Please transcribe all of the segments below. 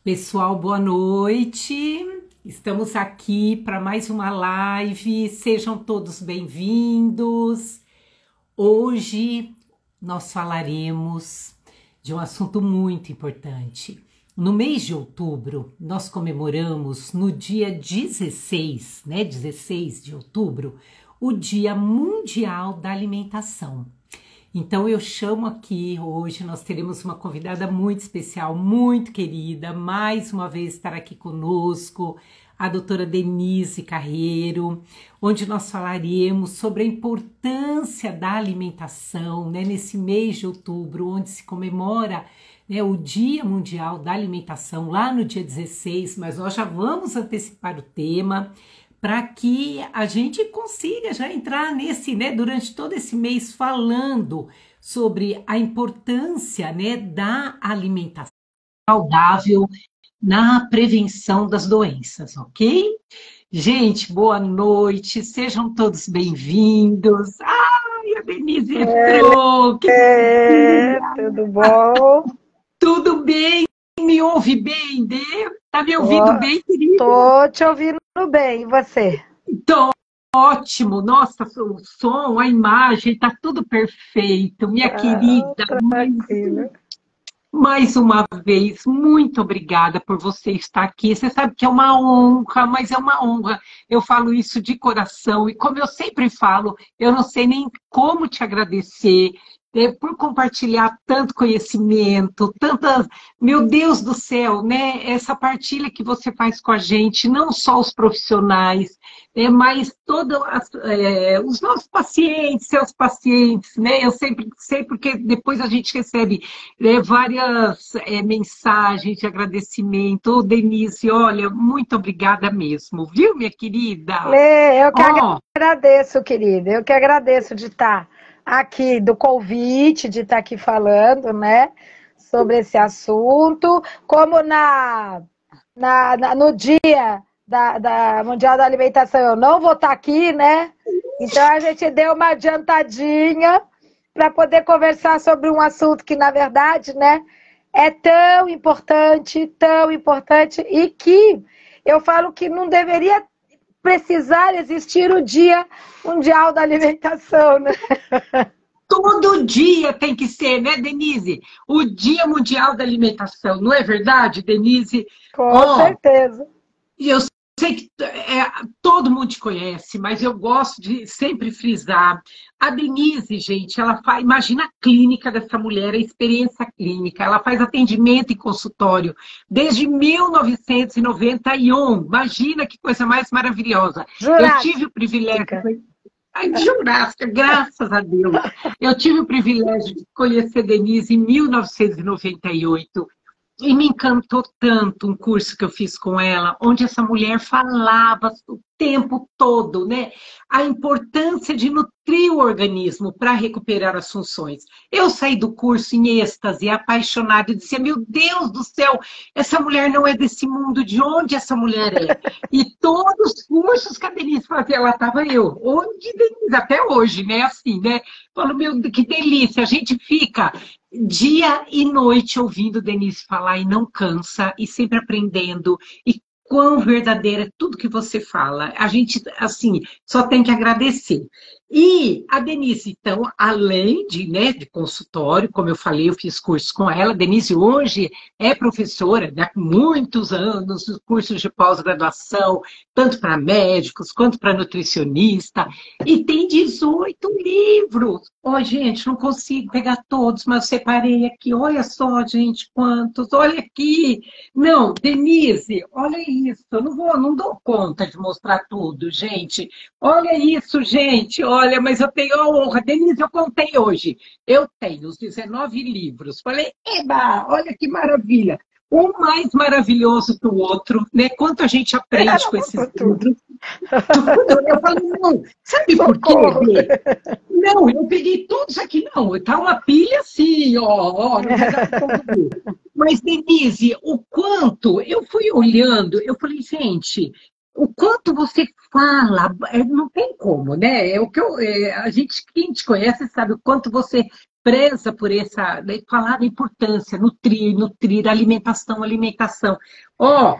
Pessoal, boa noite. Estamos aqui para mais uma live. Sejam todos bem-vindos. Hoje nós falaremos de um assunto muito importante. No mês de outubro, nós comemoramos no dia 16, 16 de outubro, o Dia Mundial da Alimentação. Então eu chamo aqui, hoje nós teremos uma convidada muito especial, muito querida, mais uma vez estar aqui conosco, a doutora Denise Carreiro, onde nós falaremos sobre a importância da alimentação, nesse mês de outubro, onde se comemora o Dia Mundial da Alimentação, lá no dia 16, mas nós já vamos antecipar o tema, para que a gente consiga já entrar nesse, durante todo esse mês falando sobre a importância, da alimentação saudável na prevenção das doenças, ok? Gente, boa noite, sejam todos bem-vindos. Ai, a Denise entrou! Tudo bom? Tudo bem? Me ouve bem, Dê? Tá me ouvindo bem, querida? Tô te ouvindo bem, e você? Tô ótimo, nossa, o som, a imagem, tá tudo perfeito, minha querida. Tranquilo. Mais uma vez, muito obrigada por você estar aqui. Você sabe que é uma honra, mas é uma honra. Eu falo isso de coração e como eu sempre falo, eu não sei nem como te agradecer. Por compartilhar tanto conhecimento, tantas, meu Deus do céu, essa partilha que você faz com a gente, não só os profissionais, mas todos os nossos pacientes, seus pacientes, eu sempre sei porque depois a gente recebe várias mensagens de agradecimento. Ô, Denise, olha, muito obrigada mesmo, viu, minha querida? Eu que agradeço, querida, eu que agradeço de estar aqui, do convite, de estar aqui falando, sobre esse assunto, como no dia da Mundial da Alimentação eu não vou estar aqui, então a gente deu uma adiantadinha para poder conversar sobre um assunto que, na verdade, é tão importante, e que eu falo que não deveria precisar existir o Dia Mundial da Alimentação, Todo dia tem que ser, Denise? O Dia Mundial da Alimentação, não é verdade, Denise? Com certeza. E eu sei que todo mundo te conhece, mas eu gosto de sempre frisar. A Denise, gente, ela faz, imagina a clínica dessa mulher, a experiência clínica. Ela faz atendimento em consultório desde 1991. Imagina que coisa mais maravilhosa. Jurássica. Eu tive o privilégio... Jurássica, graças a Deus. Eu tive o privilégio de conhecer Denise em 1998. E me encantou tanto um curso que eu fiz com ela, onde essa mulher falava o tempo todo, a importância de nutrir o organismo para recuperar as funções. Eu saí do curso em êxtase, apaixonada, e dizia, meu Deus do céu, essa mulher não é desse mundo, de onde essa mulher é? E todos os cursos que a Denise fazia, lá estava eu. Onde, Denise? Até hoje, assim, Falo, meu, que delícia, a gente fica dia e noite ouvindo Denise falar e não cansa, e sempre aprendendo, e quão verdadeira é tudo que você fala. A gente, assim, só tem que agradecer. E a Denise, então, além de consultório, como eu falei, eu fiz cursos com ela. A Denise hoje é professora, há muitos anos, cursos de pós-graduação, tanto para médicos quanto para nutricionista, e tem 18 livros. Gente, não consigo pegar todos, mas separei aqui. Olha só, gente, quantos. Olha aqui. Não, Denise, olha isso. Eu não dou conta de mostrar tudo, gente. Olha isso, gente. Olha, mas eu tenho a honra. Denise, eu contei hoje. Eu tenho os 19 livros. Falei, eba, olha que maravilha. Um mais maravilhoso que o outro, Quanto a gente aprende com esses livros. Tudo. Eu falei, não, sabe por quê? Não, eu peguei todos aqui, não. Tá uma pilha assim, ó. Não vai dar pra ver. Mas, Denise, o quanto eu fui olhando, eu falei, gente, o quanto você fala, não tem como, É o que a gente, quem te conhece, sabe o quanto você preza por essa, né, falar da importância, nutrir, alimentação, alimentação. Ó,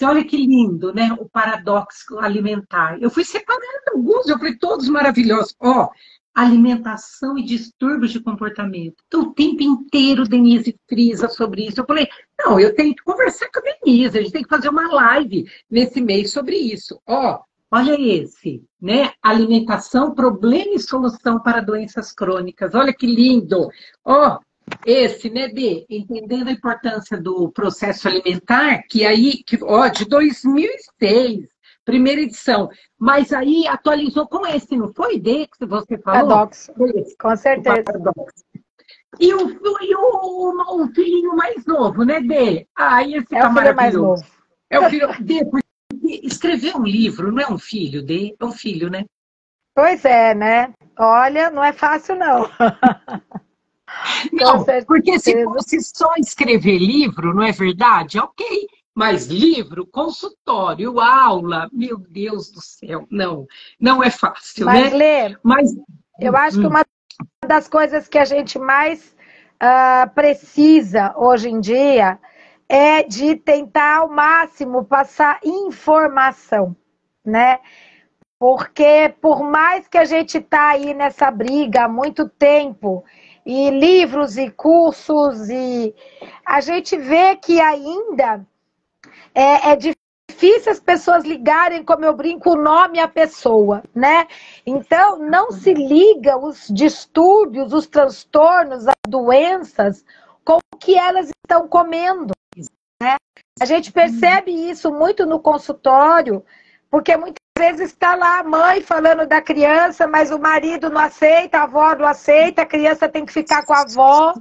olha que lindo, né? O paradoxo alimentar. Eu fui separando alguns, eu falei todos maravilhosos. Ó, alimentação e distúrbios de comportamento. Então, o tempo inteiro Denise frisa sobre isso. Eu falei, não, eu tenho que conversar com a Denise, a gente tem que fazer uma live nesse mês sobre isso. Ó, olha esse, né? Alimentação, problema e solução para doenças crônicas. Olha que lindo. Ó, esse, né, Dê? Entendendo a importância do processo alimentar, ó, de 2006, primeira edição. Mas aí atualizou com esse, não foi, Dê, que você falou? Paradoxo, com certeza. E o filhinho mais novo, né, Dê? Esse é o filho mais novo. É o filho, Dê, porque escrever um livro não é um filho, Dê? É um filho, né? Pois é, né? Olha, não é fácil, não. Não, porque se fosse só escrever livro, não é verdade? Ok, mas livro, consultório, aula, meu Deus do céu, não é fácil, mas, né? Lê, eu acho que uma das coisas que a gente mais precisa hoje em dia é de tentar ao máximo passar informação, né? Porque por mais que a gente tá aí nessa briga há muito tempo, e livros e cursos, e a gente vê que ainda é difícil as pessoas ligarem, como eu brinco, o nome à pessoa, né? Então, não se liga os distúrbios, os transtornos, as doenças com o que elas estão comendo, né? A gente percebe isso muito no consultório, porque muitas vezes está lá a mãe falando da criança, mas o marido não aceita, a avó não aceita, a criança tem que ficar com a avó.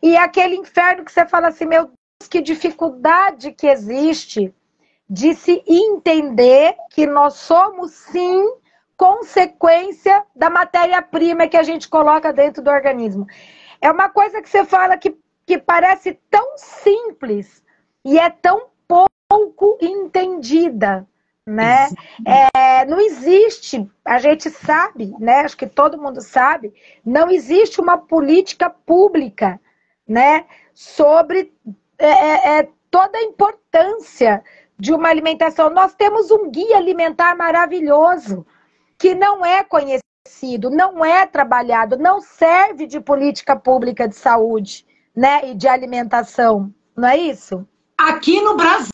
E aquele inferno que você fala assim, meu Deus, que dificuldade que existe de se entender que nós somos, sim, consequência da matéria-prima que a gente coloca dentro do organismo. É uma coisa que você fala que parece tão simples e é tão pouco entendida, né? Não existe, a gente sabe, né? Acho que todo mundo sabe, não existe uma política pública, né? Sobre toda a importância de uma alimentação. Nós temos um guia alimentar maravilhoso que não é conhecido, não é trabalhado, não serve de política pública de saúde, né? E de alimentação, não é isso? Aqui no Brasil,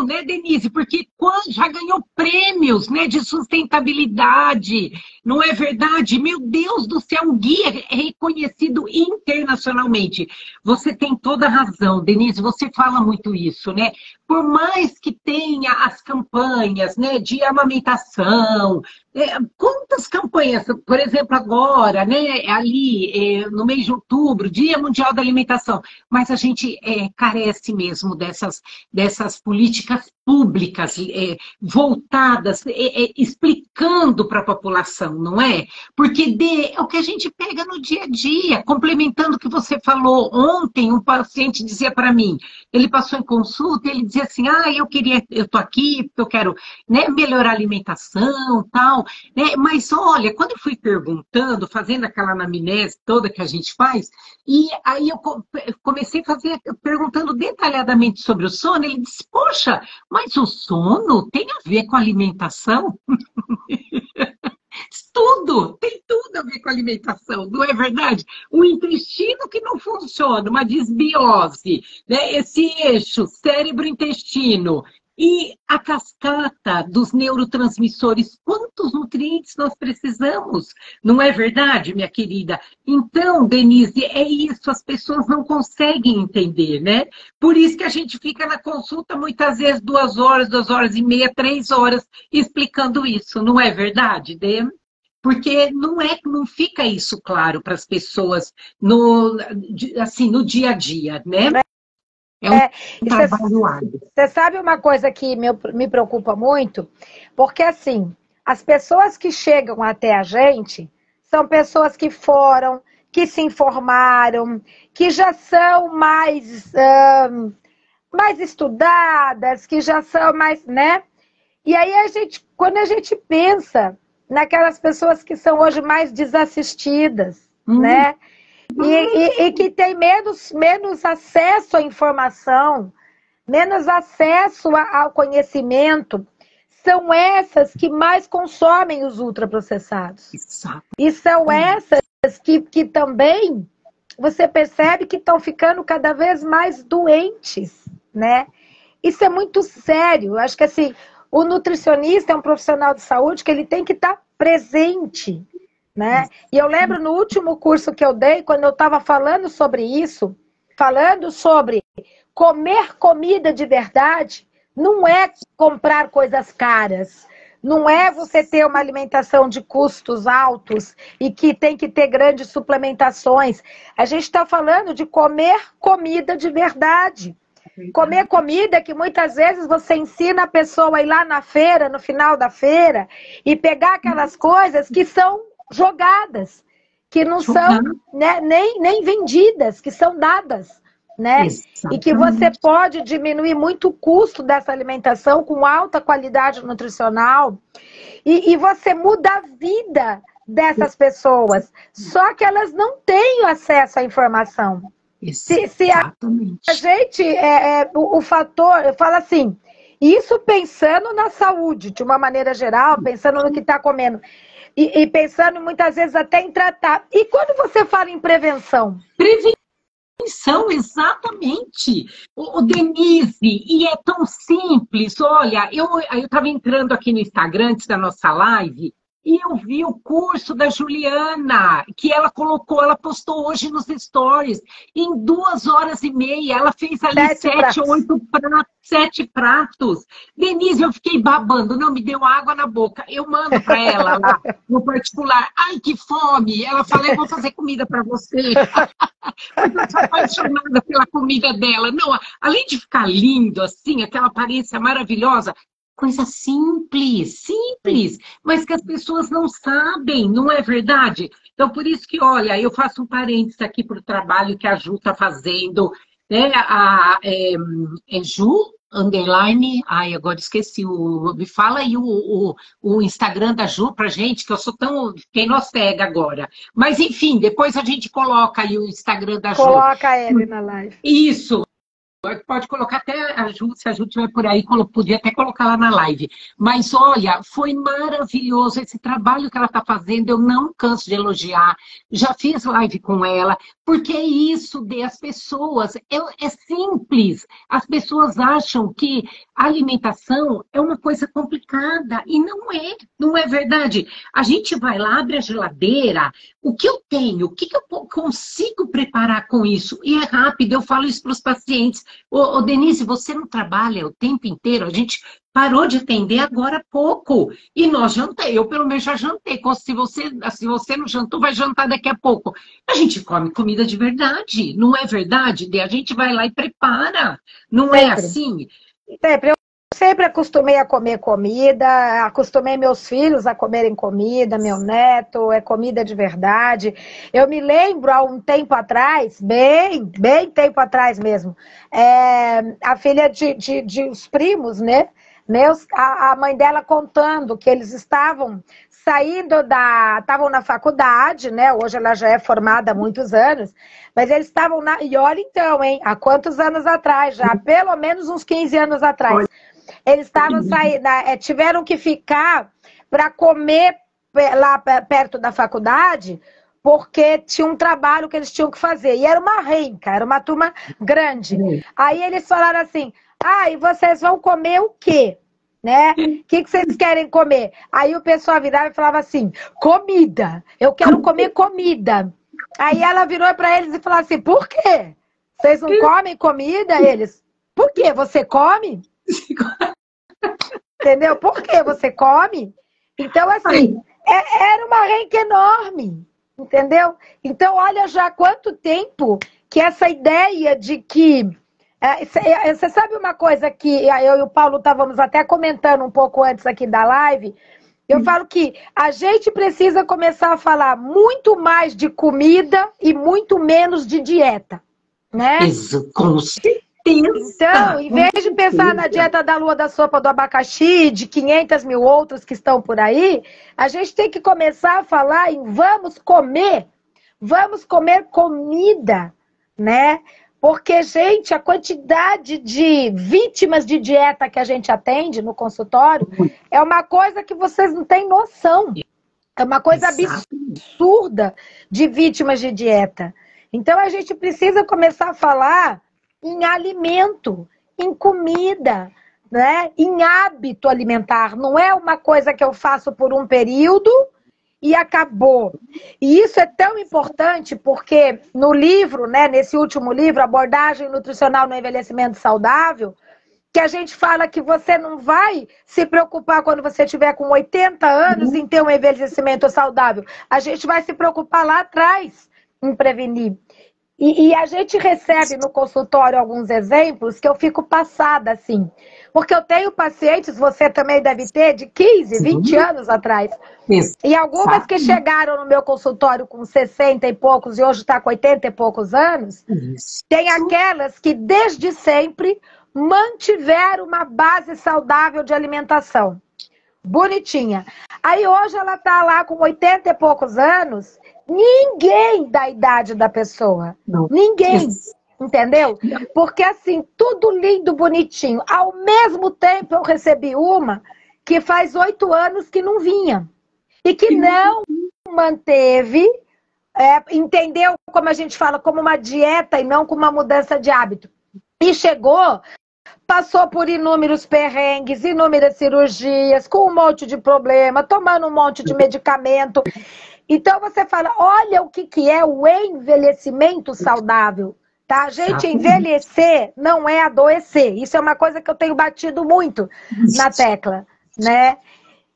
né, Denise? Porque já ganhou prêmios, né, de sustentabilidade, não é verdade? Meu Deus do céu, um guia é reconhecido internacionalmente. Você tem toda a razão, Denise, você fala muito isso, né? Por mais que tenha as campanhas, né, de amamentação, quantas campanhas, por exemplo, agora, né, ali no mês de outubro, Dia Mundial da Alimentação, mas a gente carece mesmo dessas políticas públicas voltadas, explicando para a população, não é? Porque é o que a gente pega no dia a dia, complementando o que você falou. Ontem, um paciente dizia para mim, ele passou em consulta, ele dizia assim, eu estou aqui porque eu quero, né, melhorar a alimentação, tal, né? Mas olha, quando eu fui perguntando, fazendo aquela anamnese toda que a gente faz, e aí eu comecei a fazer, perguntando detalhadamente sobre o sono, ele disse, poxa, mas o sono tem a ver com a alimentação? Tem tudo a ver com a alimentação, não é verdade? O intestino que não funciona, uma desbiose, né? Esse eixo cérebro-intestino e a cascata dos neurotransmissores, quantos nutrientes nós precisamos, não é verdade, minha querida? Então, Denise, é isso, as pessoas não conseguem entender, né? Por isso que a gente fica na consulta muitas vezes 2 horas, 2 horas e meia, 3 horas explicando isso, não é verdade, Dê? Porque não fica isso claro para as pessoas assim, no dia a dia, né? É um trabalho árduo. Você sabe uma coisa que me preocupa muito? Porque, assim, as pessoas que chegam até a gente são pessoas que foram, que se informaram, que já são mais estudadas, que já são mais, né? E aí, quando a gente pensa naquelas pessoas que são hoje mais desassistidas, né? e que tem menos acesso à informação, menos acesso ao conhecimento, são essas que mais consomem os ultraprocessados. Exato. E são essas que também você percebe que estão ficando cada vez mais doentes, né? Isso é muito sério. Eu acho que assim, o nutricionista é um profissional de saúde que ele tem que estar presente, né? E eu lembro no último curso que eu dei, quando eu estava falando sobre isso, falando sobre comer comida de verdade, não é comprar coisas caras, não é você ter uma alimentação de custos altos e que tem que ter grandes suplementações. A gente está falando de comer comida de verdade. Comer comida que muitas vezes você ensina a pessoa a ir lá na feira, no final da feira, e pegar aquelas coisas que são jogadas, que não são, né, nem vendidas, que são dadas, né? E que você pode diminuir muito o custo dessa alimentação com alta qualidade nutricional e você muda a vida dessas pessoas, só que elas não têm acesso à informação. Se a gente, o fator, eu falo assim, isso pensando na saúde, de uma maneira geral, pensando no que está comendo, e pensando muitas vezes até em tratar. E quando você fala em prevenção? Prevenção, exatamente. O Denise, e é tão simples, olha, eu estava entrando aqui no Instagram antes da nossa live, e eu vi o curso da Juliana, que ela colocou, ela postou hoje nos stories, em 2 horas e meia, ela fez ali 7 pratos. Denise, eu fiquei babando, não, me deu água na boca. Eu mando para ela lá, no particular, ai, que fome. Ela fala, eu vou fazer comida para você. Eu sou apaixonada pela comida dela. Não, além de ficar lindo, assim, aquela aparência maravilhosa, coisa simples, mas que as pessoas não sabem, não é verdade? Então, por isso que, olha, eu faço um parênteses aqui para o trabalho que a Ju está fazendo, né? Ju, underline, ai, agora esqueci, me fala aí o Instagram da Ju pra gente, que eu sou tão, fiquei nostalga agora. Mas, enfim, depois a gente coloca aí o Instagram da Ju. Coloca ele na live. Isso. Pode colocar até a Ju, se a Ju estiver por aí, podia até colocar lá na live. Mas olha, foi maravilhoso esse trabalho que ela está fazendo, eu não canso de já fiz live com ela, porque é isso das pessoas, é simples. As pessoas acham que a alimentação é uma coisa complicada, e não é verdade. A gente vai lá, abre a geladeira, o que eu tenho, o que eu consigo preparar com isso? E é rápido, eu falo isso para os pacientes. Ô, Denise, você não trabalha o tempo inteiro? A gente parou de atender agora há pouco. E nós jantei, eu pelo menos já jantei. Se você não jantou, vai jantar daqui a pouco. A gente come comida de verdade, não é verdade? A gente vai lá e prepara, não é assim? Sempre. Eu sempre acostumei a comer comida, acostumei meus filhos a comerem comida, meu neto, é comida de verdade. Eu me lembro há um tempo atrás, bem tempo atrás mesmo, a filha de os primos, né? A mãe dela contando que eles estavam estavam na faculdade, né? Hoje ela já é formada há muitos anos, mas eles estavam e olha então, hein? Há quantos anos atrás já? Pelo menos uns 15 anos atrás. Eles estavam tiveram que ficar para comer lá perto da faculdade, porque tinha um trabalho que eles tinham que fazer. E era uma renca, era uma turma grande. Aí eles falaram assim, e vocês vão comer o quê? Né? O que vocês querem comer? Aí o pessoal virava e falava assim, comida, eu quero comer comida. Aí ela virou para eles e falou assim, por quê? Vocês não comem comida? Eles, por quê? Você come? Entendeu? Por que você come? Então, assim, era uma renca enorme, entendeu? Então, olha já há quanto tempo que essa ideia de que... você sabe uma coisa que eu e o Paulo estávamos até comentando um pouco antes aqui da live? Eu falo que a gente precisa começar a falar muito mais de comida e muito menos de dieta, né? Isso, com certeza. Então, em vez de pensar na dieta da lua da sopa do abacaxi, de 500 mil outras que estão por aí, a gente tem que começar a falar em vamos comer Vamos comer comida, né? Porque, gente, a quantidade de vítimas de dieta que a gente atende no consultório é uma coisa que vocês não têm noção. É uma coisa absurda de vítimas de dieta. Então, a gente precisa começar a falar em alimento, em comida, né? Em hábito alimentar. Não é uma coisa que eu faço por um período e acabou. E isso é tão importante porque no livro, né, nesse último livro, Abordagem Nutricional no Envelhecimento Saudável, que a gente fala que você não vai se preocupar quando você tiver com 80 anos em ter um envelhecimento saudável. A gente vai se preocupar lá atrás em prevenir. E a gente recebe no consultório alguns exemplos que eu fico passada, assim. Porque eu tenho pacientes, você também deve ter, de 15, 20 anos atrás. E algumas que chegaram no meu consultório com 60 e poucos e hoje está com 80 e poucos anos, tem aquelas que desde sempre mantiveram uma base saudável de alimentação. Bonitinha. Aí hoje ela está lá com 80 e poucos anos, ninguém da idade da pessoa. Não. Ninguém. Entendeu? Porque assim, tudo lindo, bonitinho. Ao mesmo tempo eu recebi uma que faz 8 anos que não vinha. E que não manteve, entendeu? Como a gente fala, como uma dieta e não como uma mudança de hábito. E chegou, passou por inúmeros perrengues, inúmeras cirurgias, com um monte de problema, tomando um monte de medicamento. Então você fala, olha o que é o envelhecimento saudável. Tá? Gente, envelhecer não é adoecer. Isso é uma coisa que eu tenho batido muito na tecla, né?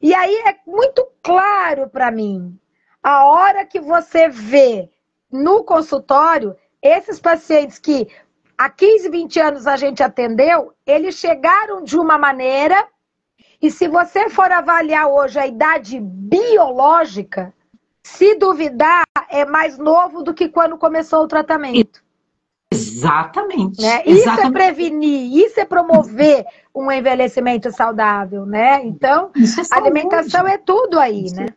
E aí é muito claro para mim. A hora que você vê no consultório, esses pacientes que há 15, 20 anos a gente atendeu, eles chegaram de uma maneira, e se você for avaliar hoje a idade biológica, se duvidar, é mais novo do que quando começou o tratamento. Exatamente. Né? Isso é prevenir, isso é promover um envelhecimento saudável, né? Então, a alimentação é tudo aí, né?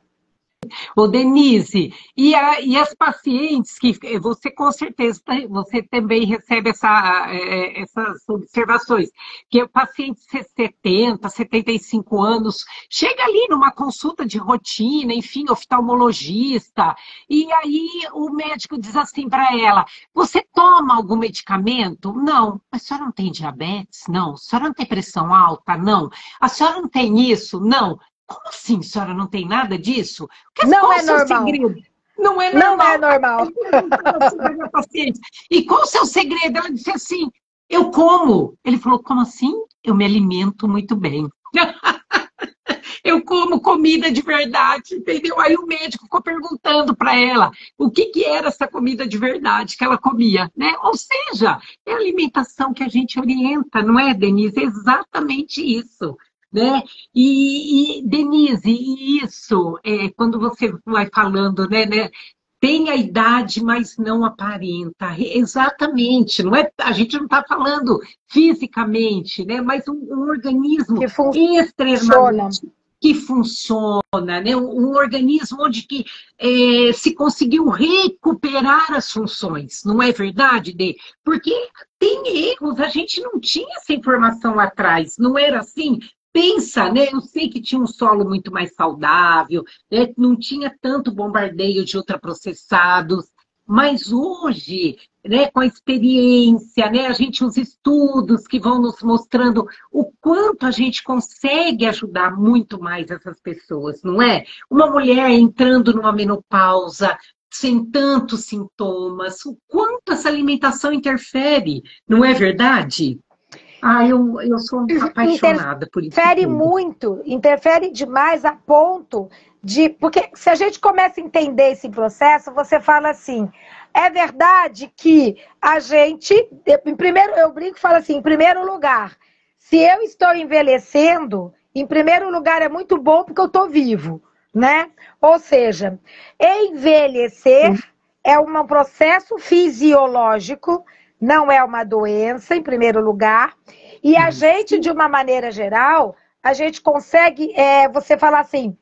Ô, Denise, e as pacientes que você com certeza, você também recebe essas observações, que o paciente de 70, 75 anos, chega ali numa consulta de rotina, enfim, oftalmologista, e aí o médico diz assim para ela, você toma algum medicamento? Não. A senhora não tem diabetes? Não. A senhora não tem pressão alta? Não. A senhora não tem isso? Não. Como assim, senhora, não tem nada disso? Não é normal. Não é normal. Não é normal. E qual o seu segredo? Ela disse assim, eu como. Ele falou, como assim? Eu me alimento muito bem. Eu como comida de verdade, entendeu? Aí o médico ficou perguntando para ela o que era essa comida de verdade que ela comia, né? Ou seja, é a alimentação que a gente orienta, não é, Denise? É exatamente isso. Né? E Denise, isso, quando você vai falando, né, tem a idade, mas não aparenta. Exatamente, não é, a gente não está falando fisicamente, né, mas um organismo extremamente que funciona, né, um organismo onde que, se conseguiu recuperar as funções, não é verdade, Dê? Porque tem erros, a gente não tinha essa informação lá atrás, não era assim? Pensa, né? Eu sei que tinha um solo muito mais saudável, né? Não tinha tanto bombardeio de ultraprocessados, mas hoje, né, com a experiência, né, a gente os estudos que vão nos mostrando o quanto a gente consegue ajudar muito mais essas pessoas, não é? Uma mulher entrando numa menopausa, sem tantos sintomas, o quanto essa alimentação interfere, não é verdade? Eu sou apaixonada por isso. Interfere muito, interfere demais a ponto de... Porque se a gente começa a entender esse processo, você fala assim, é verdade que a gente... eu brinco e falo assim, em primeiro lugar, se eu estou envelhecendo, em primeiro lugar é muito bom porque eu estou vivo, né? Ou seja, envelhecer é um processo fisiológico, não é uma doença, em primeiro lugar. E a gente, de uma maneira geral, a gente consegue, você falar assim,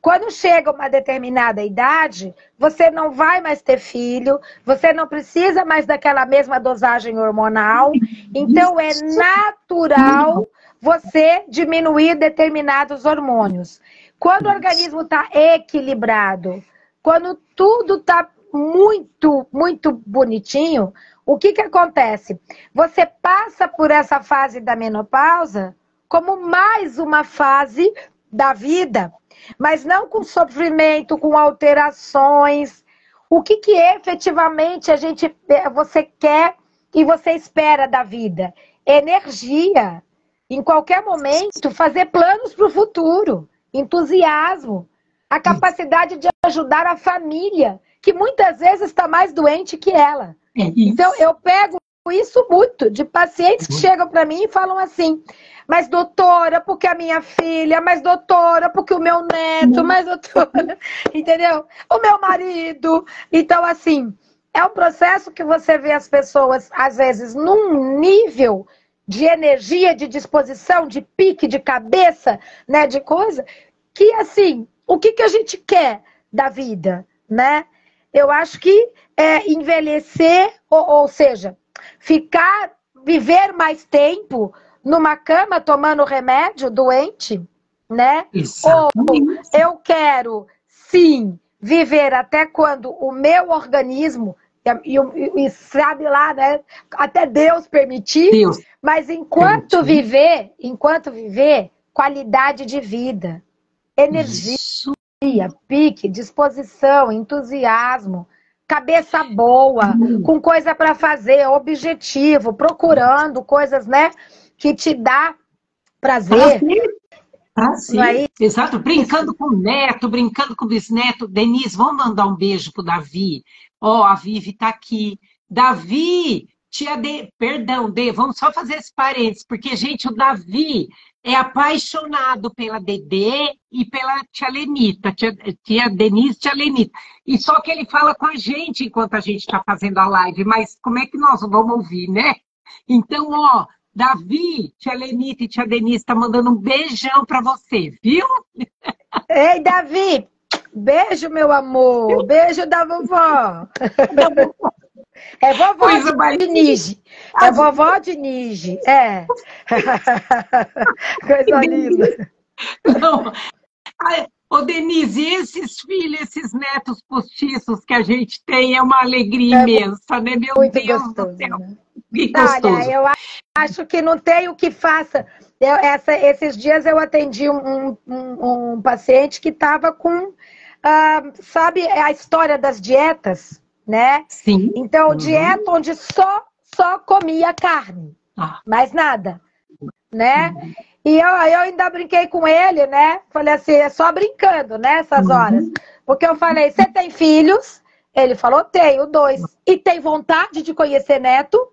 Quando chega uma determinada idade, você não vai mais ter filho, você não precisa mais daquela mesma dosagem hormonal, então é natural você diminuir determinados hormônios. Quando o organismo está equilibrado, quando tudo está muito, muito bonitinho, o que acontece? Você passa por essa fase da menopausa como mais uma fase da vida, mas não com sofrimento, com alterações. O que efetivamente você quer e você espera da vida? Energia. Em qualquer momento, fazer planos para o futuro, entusiasmo, a capacidade de ajudar a família, que muitas vezes está mais doente que ela. Então, eu pego isso muito de pacientes que chegam para mim e falam assim: mas doutora, porque a minha filha, mas doutora, porque o meu neto, mas doutora, entendeu? O meu marido. Então, assim, é um processo que você vê as pessoas, às vezes, num nível de energia, de disposição, de pique, de cabeça, né, de coisa, que, assim, o que a gente quer da vida, né? Eu acho que envelhecer, ou seja, viver mais tempo numa cama tomando remédio, doente, né? Exatamente. Ou eu quero, sim, viver até quando o meu organismo, e sabe lá, né? Até Deus permitir, mas enquanto viver, qualidade de vida, energia, pique, disposição, entusiasmo, cabeça boa, com coisa para fazer, objetivo, procurando coisas, né, que te dá prazer. Sim. Exato, brincando com o neto, brincando com o bisneto. Denise, vamos mandar um beijo pro Davi. A Vivi tá aqui. Davi, perdão, vamos só fazer esse parênteses, porque, gente, o Davi é apaixonado pela Dedê e pela tia Lenita, tia Denise, tia Lenita. E só que ele fala com a gente enquanto a gente está fazendo a live, mas como é que nós vamos ouvir, né? Então, Davi, tia Lenita e tia Denise estão mandando um beijão para você, viu? Ei, Davi, beijo, meu amor, beijo da vovó. É vovó de Nige. É vovó de Nige. É. Coisa linda. Não. Denise, esses filhos, esses netos postiços que a gente tem é uma alegria imensa, né? Meu muito Deus gostoso, do céu. né? Que gostoso. Olha, eu acho que não tem o que faça. Esses dias eu atendi um paciente que estava com, sabe, a história das dietas, né? Sim. Então, dieta onde só comia carne, mais nada, né? E eu ainda brinquei com ele, né? Falei assim, é só brincando, né? Essas horas. Porque eu falei, você tem filhos? Ele falou, tenho 2. E tem vontade de conhecer neto?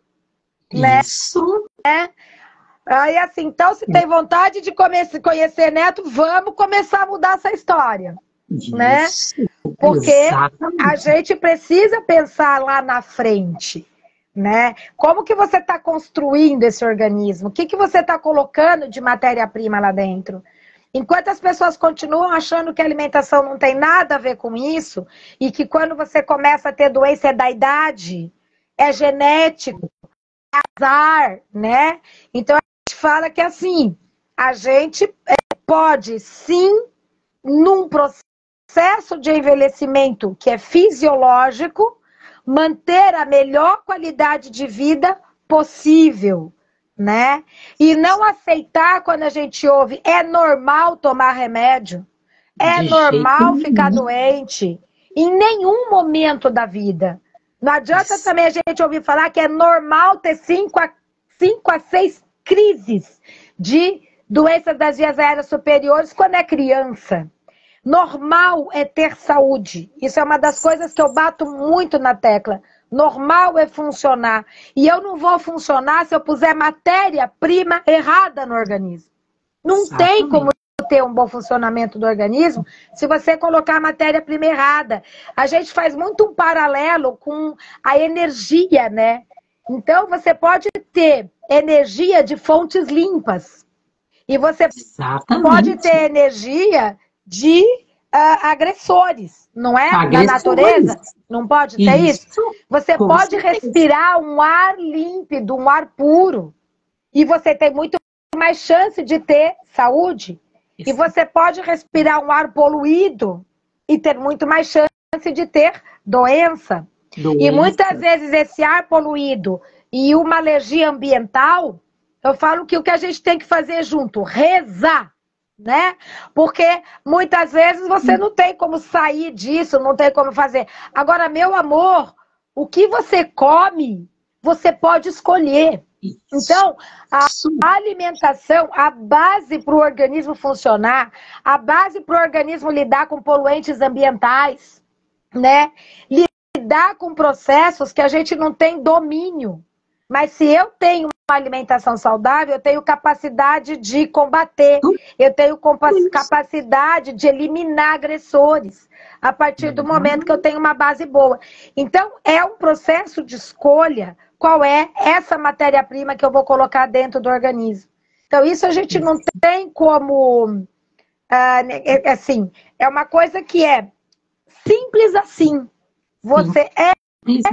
Né? Isso. Né? Aí assim, então se tem vontade de conhecer neto, vamos começar a mudar essa história. Isso. Né? Porque a gente precisa pensar lá na frente, né? Como que você está construindo esse organismo? O que você está colocando de matéria-prima lá dentro? Enquanto as pessoas continuam achando que a alimentação não tem nada a ver com isso, e que quando você começa a ter doença é da idade, é genético, é azar, né? Então a gente fala que assim, a gente pode sim, num processo de envelhecimento que é fisiológico, manter a melhor qualidade de vida possível, né? E não aceitar quando a gente ouve, é normal tomar remédio, é normal ficar doente, em nenhum momento da vida. Não adianta também a gente ouvir falar que é normal ter 5 a 6 crises de doenças das vias aéreas superiores quando é criança. Normal é ter saúde. Isso é uma das coisas que eu bato muito na tecla. Normal é funcionar. E eu não vou funcionar se eu puser matéria-prima errada no organismo. Não tem como ter um bom funcionamento do organismo se você colocar a matéria-prima errada. A gente faz muito um paralelo com a energia, né? Então, você pode ter energia de fontes limpas. E você pode ter energia de agressores, não é? Agressores. Na natureza. Não pode ter isso? Você Com pode certeza. respirar um ar límpido, um ar puro. E você tem muito mais chance de ter saúde. Isso. E você pode respirar um ar poluído e ter muito mais chance de ter doença. E muitas vezes esse ar poluído e uma alergia ambiental, eu falo que o que a gente tem que fazer junto, rezar, né? Porque muitas vezes você não tem como sair disso, não tem como fazer. Agora, meu amor, o que você come, você pode escolher. Então, a alimentação, a base para o organismo funcionar, a base para o organismo lidar com poluentes ambientais, né? Lidar com processos que a gente não tem domínio. Mas se eu tenho uma alimentação saudável, eu tenho capacidade de combater, eu tenho capacidade de eliminar agressores a partir do momento que eu tenho uma base boa. Então, é um processo de escolha qual é essa matéria-prima que eu vou colocar dentro do organismo. Então, isso a gente não tem como... assim, é uma coisa que é simples assim. Você é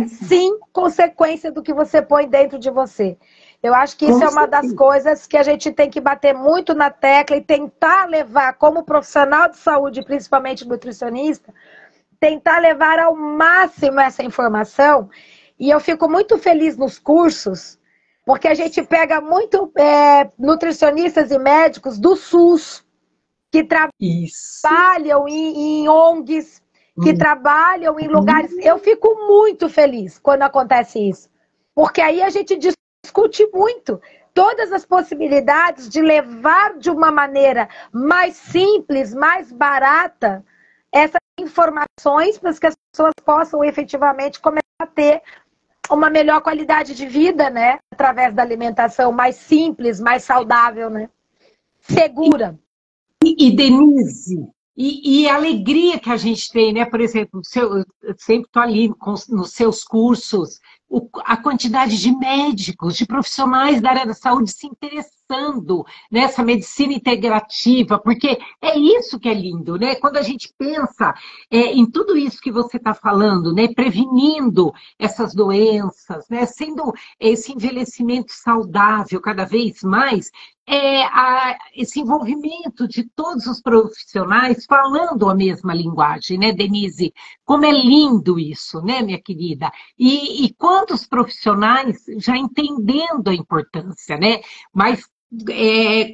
sim consequência do que você põe dentro de você. Eu acho que isso é uma das coisas que a gente tem que bater muito na tecla e tentar levar, como profissional de saúde, principalmente nutricionista, tentar levar ao máximo essa informação. E eu fico muito feliz nos cursos, porque a gente pega muito nutricionistas e médicos do SUS, que trabalham em ONGs, que trabalham em lugares... Eu fico muito feliz quando acontece isso. Porque aí a gente discute muito todas as possibilidades de levar de uma maneira mais simples, mais barata, essas informações para que as pessoas possam efetivamente começar a ter uma melhor qualidade de vida, né? Através da alimentação mais simples, mais saudável, né? Segura. E Denise... E a alegria que a gente tem, né? Por exemplo, eu sempre estou ali nos seus cursos, a quantidade de médicos, de profissionais da área da saúde se interessando nessa medicina integrativa, porque é isso que é lindo, né? Quando a gente pensa em tudo isso que você está falando, né? Prevenindo essas doenças, né? Sendo esse envelhecimento saudável cada vez mais, esse envolvimento de todos os profissionais falando a mesma linguagem, né, Denise? Como é lindo isso, né, minha querida? E quantos profissionais já entendendo a importância, né? Mas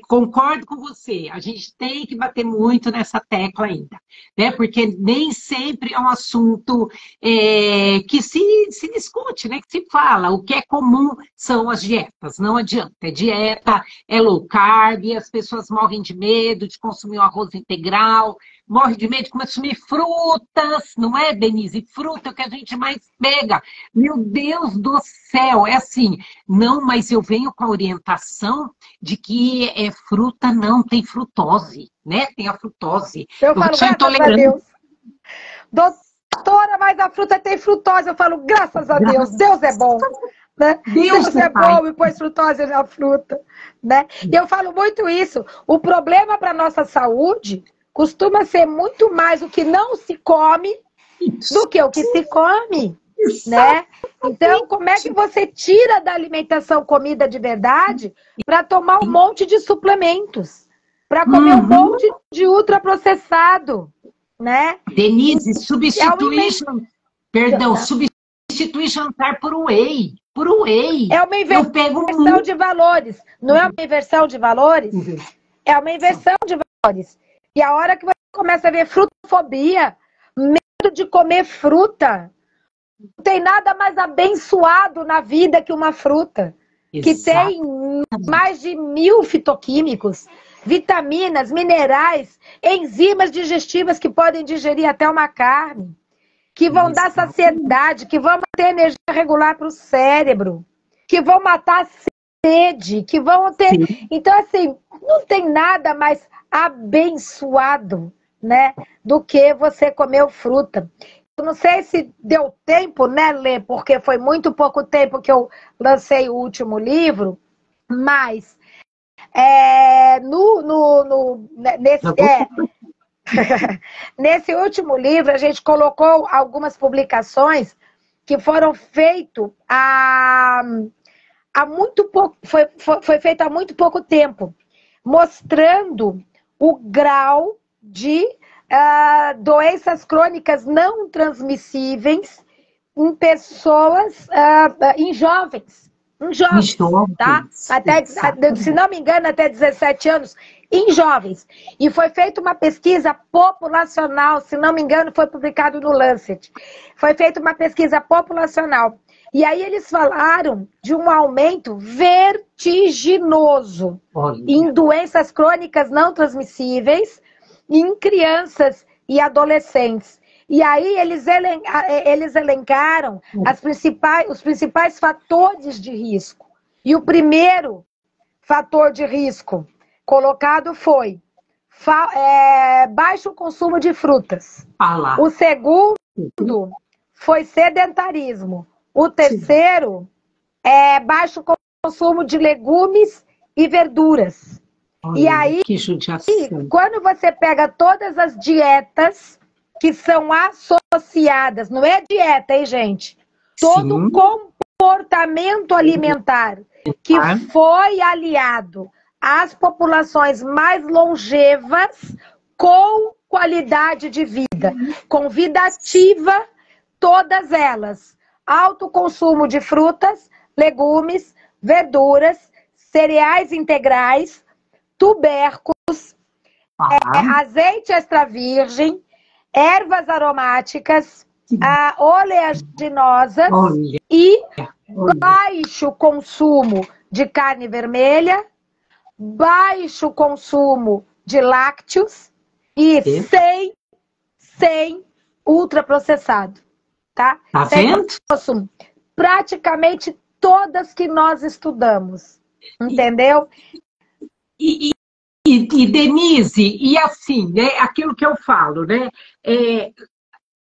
concordo com você, a gente tem que bater muito nessa tecla ainda, né? Porque nem sempre é um assunto que se discute, né? Que se fala. O que é comum são as dietas, não adianta. É dieta, é low carb, as pessoas morrem de medo de consumir um arroz integral, morrem de medo de consumir frutas, não é, Denise? Fruta é o que a gente mais pega. Meu Deus do céu, é assim, não, mas eu venho com a orientação de que fruta não tem frutose, né? Tem a frutose. Eu falo, graças a Deus. Doutora, mas a fruta tem frutose. Eu falo, graças a Deus, Deus é bom. Né? Deus é bom e põe frutose na fruta. Né? E eu falo muito isso. O problema para a nossa saúde costuma ser muito mais o que não se come do que o que se come. Né? Então, como é que você tira da alimentação comida de verdade para tomar um monte de suplementos? Para comer um monte de ultraprocessado, né? Denise, substituir jantar por whey. Por whey. É uma inversão de valores. Não é uma inversão de valores? É uma inversão de valores. E a hora que você começa a ver frutofobia, medo de comer fruta, não tem nada mais abençoado na vida que uma fruta. Que tem mais de 1000 fitoquímicos, vitaminas, minerais, enzimas digestivas que podem digerir até uma carne, que vão dar saciedade, que vão ter energia regular para o cérebro, que vão matar a sede, que vão ter... Então, assim, não tem nada mais abençoado, né, do que você comer fruta. Eu não sei se deu tempo, né, Lê, porque foi muito pouco tempo que eu lancei o último livro, mas Nesse último livro, a gente colocou algumas publicações que foram feitas há muito pouco, foi feito há muito pouco tempo, mostrando o grau de doenças crônicas não transmissíveis em pessoas, em jovens. Em jovens, tá? Até, se não me engano, até 17 anos, em jovens. E foi feita uma pesquisa populacional, se não me engano, foi publicado no Lancet. Foi feita uma pesquisa populacional. E aí eles falaram de um aumento vertiginoso em doenças crônicas não transmissíveis, em crianças e adolescentes. E aí eles elencaram os principais fatores de risco. E o primeiro fator de risco colocado foi baixo consumo de frutas. O segundo foi sedentarismo. O terceiro é baixo consumo de legumes e verduras. Olha, e aí, que judiação. Quando você pega todas as dietas que são associadas, não é dieta, hein, gente? Todo Sim. comportamento alimentar que foi aliado às populações mais longevas com qualidade de vida, com vida ativa, todas elas. Alto consumo de frutas, legumes, verduras, cereais integrais, tubérculos, azeite extra virgem, ervas aromáticas, oleaginosas e baixo consumo de carne vermelha, baixo consumo de lácteos e sem ultraprocessado. Tá vendo? Praticamente todas que nós estudamos. Entendeu? E Denise, e assim, né, aquilo que eu falo, né?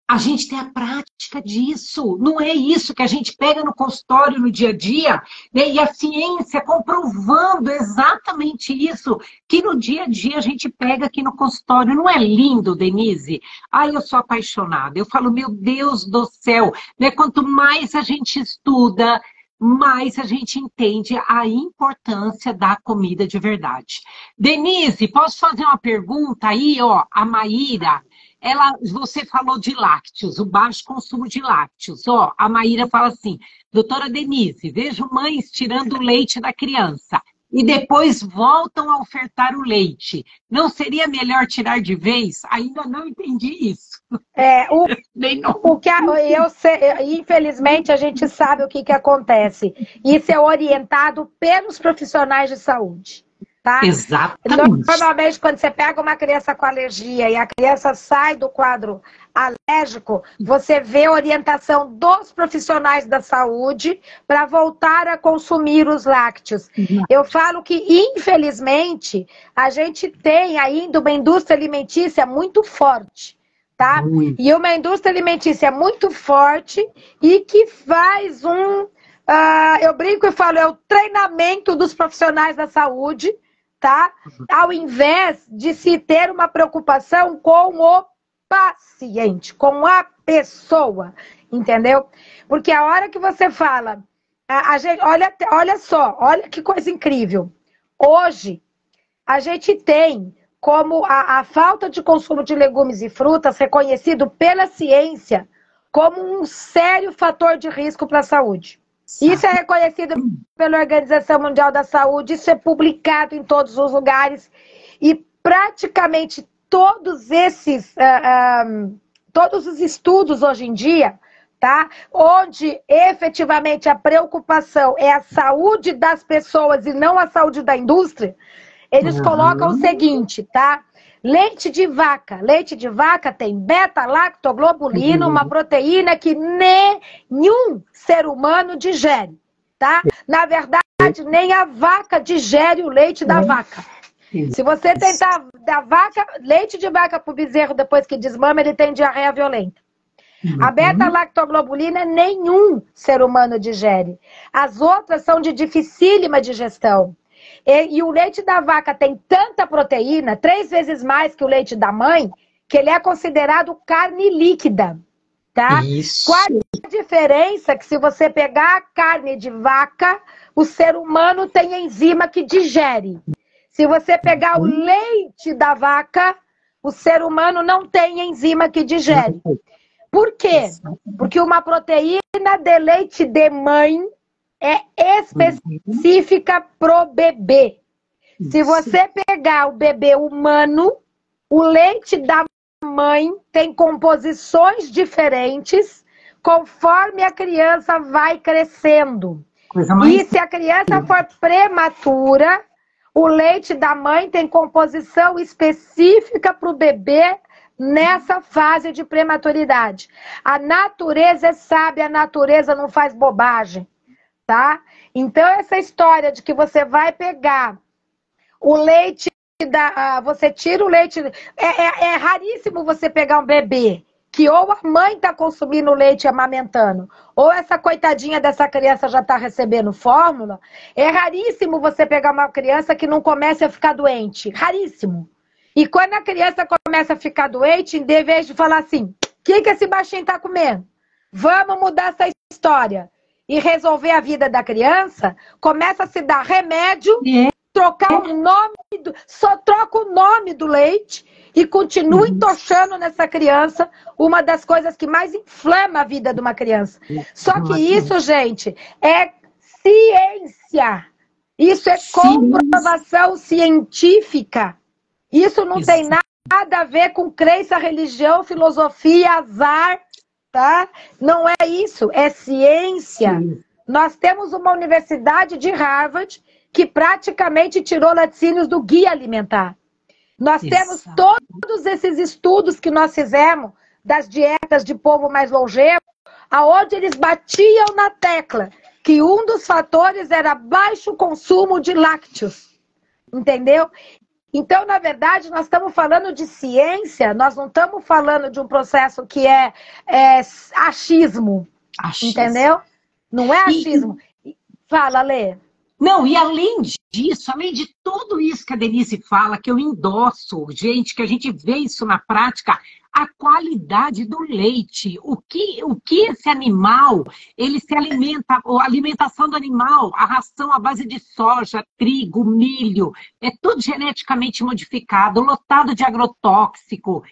A gente tem a prática disso, não é isso que a gente pega no consultório no dia a dia, né? E a ciência comprovando exatamente isso, que no dia a dia a gente pega aqui no consultório. Não é lindo, Denise? Ai, eu sou apaixonada, eu falo, meu Deus do céu, né? Quanto mais a gente estuda, mais a gente entende a importância da comida de verdade. Denise, posso fazer uma pergunta aí, ó, a Maíra? Você falou de lácteos, o baixo consumo de lácteos. Ó, a Maíra fala assim, doutora Denise, vejo mães tirando o leite da criança e depois voltam a ofertar o leite. Não seria melhor tirar de vez? Ainda não entendi isso. Infelizmente, a gente sabe o que acontece. Isso é orientado pelos profissionais de saúde. Tá? Exatamente. Normalmente, quando você pega uma criança com alergia e a criança sai do quadro alérgico, você vê a orientação dos profissionais da saúde para voltar a consumir os lácteos. Eu falo que, infelizmente, a gente tem ainda uma indústria alimentícia muito forte. Tá? E uma indústria alimentícia muito forte e que faz eu brinco e falo, é o treinamento dos profissionais da saúde, tá? Ao invés de se ter uma preocupação com o paciente, com a pessoa, entendeu? Porque a hora que você fala, a gente, olha só, olha que coisa incrível. Hoje, a gente tem como a falta de consumo de legumes e frutas reconhecido pela ciência como um sério fator de risco para a saúde. Isso é reconhecido pela Organização Mundial da Saúde, isso é publicado em todos os lugares e praticamente todos os estudos hoje em dia, tá? Onde efetivamente a preocupação é a saúde das pessoas e não a saúde da indústria, eles colocam o seguinte, tá? Leite de vaca tem beta-lactoglobulina, uma proteína que nenhum ser humano digere, tá? Na verdade, nem a vaca digere o leite da vaca. Se você tentar dar leite de vaca para o bezerro depois que desmama, ele tem diarreia violenta. A beta-lactoglobulina nenhum ser humano digere. As outras são de dificílima digestão. E o leite da vaca tem tanta proteína, 3 vezes mais que o leite da mãe, que ele é considerado carne líquida, tá? Isso. Qual a diferença? Que se você pegar a carne de vaca, o ser humano tem enzima que digere. Se você pegar o leite da vaca, o ser humano não tem enzima que digere. Por quê? Porque uma proteína de leite de mãe é específica pro bebê. Se você pegar o bebê humano, o leite da mãe tem composições diferentes conforme a criança vai crescendo. E se a criança for prematura, o leite da mãe tem composição específica para o bebê nessa fase de prematuridade. A natureza é sábia, a natureza não faz bobagem, tá? Então, essa história de que você vai pegar o leite, você tira o leite... É raríssimo você pegar um bebê que ou a mãe está consumindo leite e amamentando, ou essa coitadinha dessa criança já está recebendo fórmula. É raríssimo você pegar uma criança que não comece a ficar doente. Raríssimo. E quando a criança começa a ficar doente, em vez de falar assim, o que esse baixinho está comendo? Vamos mudar essa história e resolver a vida da criança, começa a se dar remédio, trocar o nome, só troca o nome do leite e continua entochando nessa criança, uma das coisas que mais inflama a vida de uma criança. Só que isso, gente, é ciência. Isso é comprovação científica. Isso não tem nada a ver com crença, religião, filosofia, azar, tá? Não é isso, é ciência. Nós temos uma universidade de Harvard que praticamente tirou laticínios do guia alimentar. Nós temos todos esses estudos que nós fizemos das dietas de povo mais longevo, aonde eles batiam na tecla que um dos fatores era baixo consumo de lácteos. Entendeu? Então, na verdade, nós estamos falando de ciência, nós não estamos falando de um processo que é achismo. Entendeu? Não é achismo. Fala, Lê. Não, e além disso, além de tudo isso que a Denise fala, que eu endosso, gente, que a gente vê isso na prática, a qualidade do leite, o que esse animal, ele se alimenta, a alimentação do animal, a ração à base de soja, trigo, milho, é tudo geneticamente modificado, lotado de agrotóxico.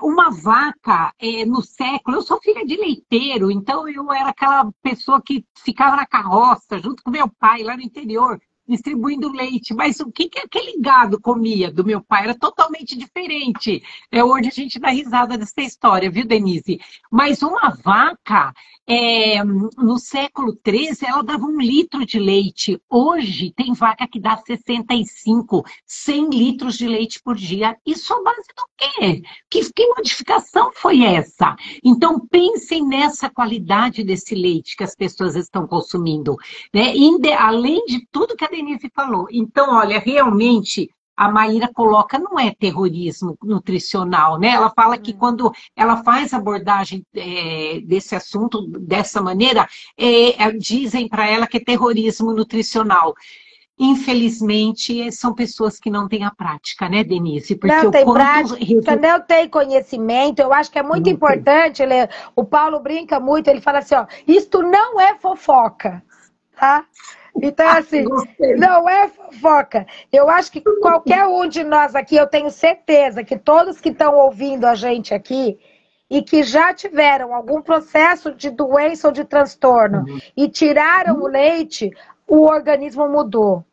Uma vaca, no século, eu sou filha de leiteiro, então eu era aquela pessoa que ficava na carroça, junto com meu pai, lá no interior, distribuindo leite. Mas o que aquele gado comia do meu pai era totalmente diferente. Hoje a gente dá risada dessa história, viu, Denise? Mas uma vaca, no século XIII, ela dava 1 litro de leite. Hoje tem vaca que dá 65, 100 litros de leite por dia. Isso à base do quê? Que modificação foi essa? Então pensem nessa qualidade desse leite que as pessoas estão consumindo, né? Além de tudo que a Denise falou. Então, olha, realmente a Maíra coloca, não é terrorismo nutricional, né? Ela fala que quando ela faz abordagem desse assunto dessa maneira, dizem para ela que é terrorismo nutricional. Infelizmente, são pessoas que não têm a prática, né, Denise? Porque não tem prática, não tem conhecimento. Eu acho que é muito importante, o Paulo brinca muito, ele fala assim, ó, isto não é fofoca, tá? Então, assim, não é fofoca. Eu acho que qualquer um de nós aqui, eu tenho certeza que todos que estão ouvindo a gente aqui e que já tiveram algum processo de doença ou de transtorno e tiraram o leite, o organismo mudou.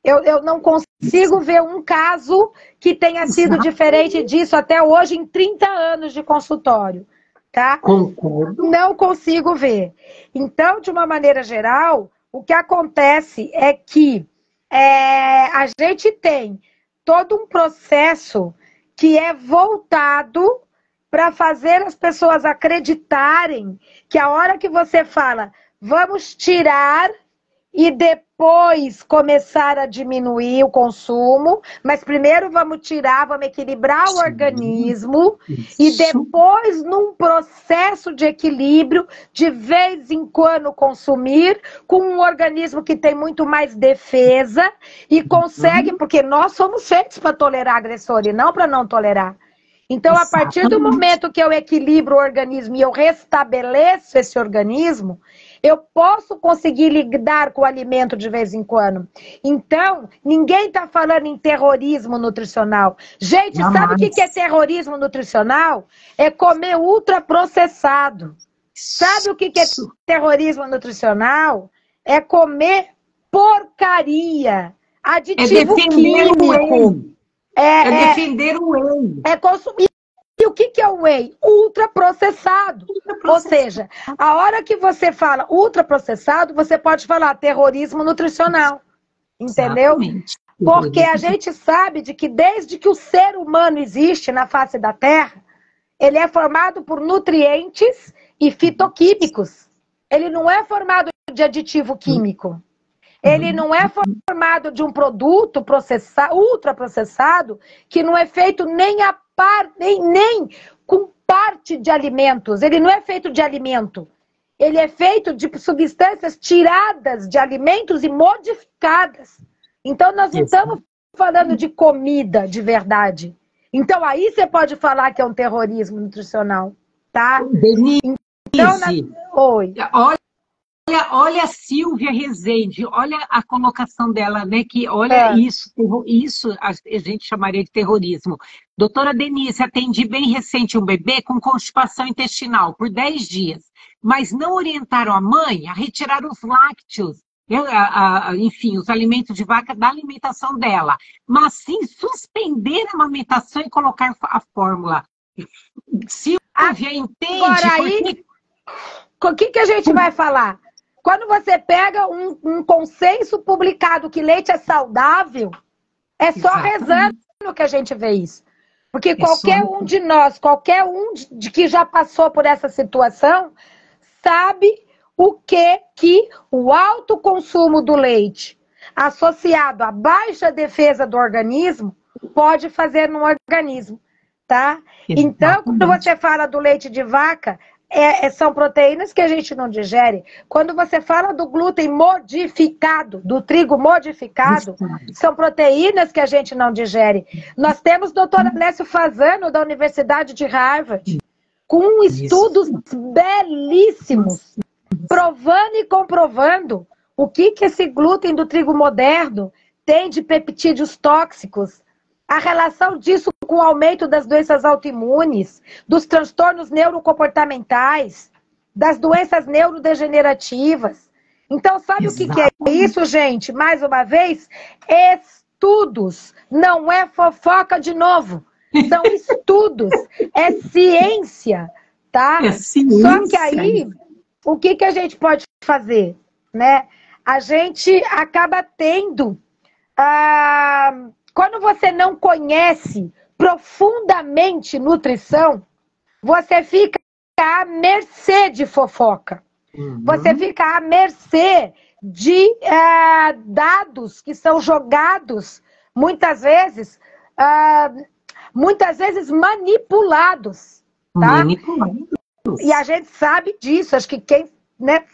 Eu não consigo ver um caso que tenha sido diferente disso até hoje em 30 anos de consultório, tá? Concordo. Não consigo ver. Então, de uma maneira geral, o que acontece é que a gente tem todo um processo que é voltado para fazer as pessoas acreditarem que a hora que você fala, vamos tirar e depois começar a diminuir o consumo, mas primeiro vamos tirar, vamos equilibrar o organismo e depois, num processo de equilíbrio, de vez em quando consumir com um organismo que tem muito mais defesa e consegue, porque nós somos feitos para tolerar agressor e não para não tolerar. Então, a partir do momento que eu equilibro o organismo e eu restabeleço esse organismo, eu posso conseguir lidar com o alimento de vez em quando. Então, ninguém está falando em terrorismo nutricional. Gente, sabe o que é terrorismo nutricional? É comer ultraprocessado. Sabe o que é terrorismo nutricional? É comer porcaria, aditivo químico. Defender o whey. É consumir. E o que é o whey? Ultraprocessado. Ou seja, a hora que você fala ultraprocessado, você pode falar terrorismo nutricional. Entendeu? Exatamente. Porque a gente sabe de que desde que o ser humano existe na face da Terra, ele é formado por nutrientes e fitoquímicos. Ele não é formado de aditivo químico. Ele não é formado de um produto ultraprocessado que não é feito nem com parte de alimentos. Ele não é feito de alimento. Ele é feito de substâncias tiradas de alimentos e modificadas. Então, nós não estamos falando de comida de verdade. Então, aí você pode falar que é um terrorismo nutricional, tá? Denise, então, Oi. Olha a Silvia Rezende, olha a colocação dela, né? Que olha isso a gente chamaria de terrorismo. Doutora Denise, atendi bem recente um bebê com constipação intestinal por 10 dias, mas não orientaram a mãe a retirar os lácteos, enfim, os alimentos de vaca da alimentação dela, mas sim suspender a amamentação e colocar a fórmula. Silvia, entende? Agora aí, o que a gente vai falar? Quando você pega um consenso publicado que leite é saudável, é só rezando que a gente vê isso. Porque qualquer um de nós, qualquer um de que já passou por essa situação, sabe o que o alto consumo do leite, associado à baixa defesa do organismo, pode fazer no organismo, tá? Então, quando você fala do leite de vaca, são proteínas que a gente não digere. Quando você fala do glúten modificado, do trigo modificado, são proteínas que a gente não digere. Nós temos o doutor Alessio Fasano, da Universidade de Harvard, com estudos belíssimos, provando e comprovando o que esse glúten do trigo moderno tem de peptídeos tóxicos, a relação disso com o aumento das doenças autoimunes, dos transtornos neurocomportamentais, das doenças neurodegenerativas. Então, sabe o que é isso, gente? Mais uma vez, estudos. Não é fofoca de novo. São estudos. É ciência, tá? É ciência. Só que aí, o que a gente pode fazer, né? A gente acaba tendo... Quando você não conhece profundamente nutrição, você fica à mercê de fofoca. Você fica à mercê de dados que são jogados, muitas vezes manipulados. Tá? E a gente sabe disso, acho que quem